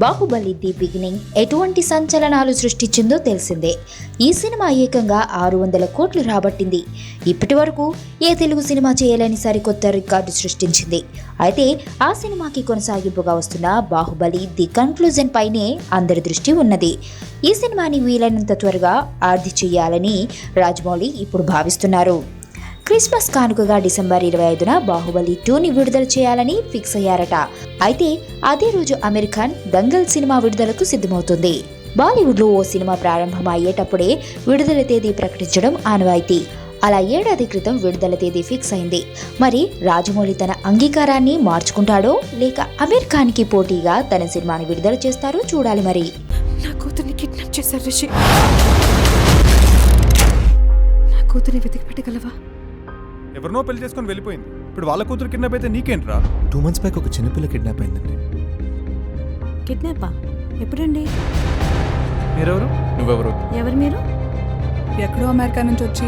Baahubali the beginning ఎటువంటి సంచలనాలు సృష్టించిందో తెలిసిందే. ఈ సినిమా ఏకంగా 600 కోట్లు రాబట్టింది. ఇప్పటి వరకు ఏ తెలుగు సినిమా చేయలేని సరికొత్త రికార్డు సృష్టించింది. అయితే ఆ సినిమాకి కొనసాగింపుగా వస్తున్న బాహుబలి ది కన్క్లూజన్ పైనే అందరి దృష్టి ఉన్నది. ఈ సినిమాని వీలైనంత త్వరగా ఆర్ది చేయాలని రాజమౌళి ఇప్పుడు భావిస్తున్నారు. క్రిస్మస్ కానుకగా డిసెంబర్ 25న బాహుబలి 2ని విడుదల చేయాలని ఫిక్స్ అయ్యారట. అయితే అదే రోజు అమీర్ ఖాన్ దంగల్ సినిమా విడుదలకు సిద్ధమవుతుంది. బాలీవుడ్లో ఓ సినిమా ప్రారంభం అయ్యేటప్పుడే విడుదల తేదీ ప్రకటించడం ఆనవాయితీ. అలా ఏడాది క్రితం విడుదల తేదీ ఫిక్స్ అయింది. మరి రాజమౌళి తన అంగీకారాన్ని మార్చుకుంటాడో లేక అమీర్ ఖాన్కి పోటీగా తన సినిమాని విడుదల చేస్తారో చూడాలి. మరి నా కూతుర్ని కిడ్నాప్ చేశారు రిషి. నా కూతుర్ని వెతికి పెట్టగలవా? ఎవరినో పెళ్లి చేసుకొని వెళ్ళిపోయింది. ఇప్పుడు వాళ్ళ కూతురు కిడ్నాప్ అయితే నీకేంట్రా? 2 months బ్యాక్ ఒక చిన్నపిల్ల కిడ్నాప్ అయిందండి. కిడ్నాపా? ఎప్పుడండి? మీరెవరు? నువ్వెవరు? ఎవరు మీరు? ఎక్కడో అమెరికా నుంచి వచ్చి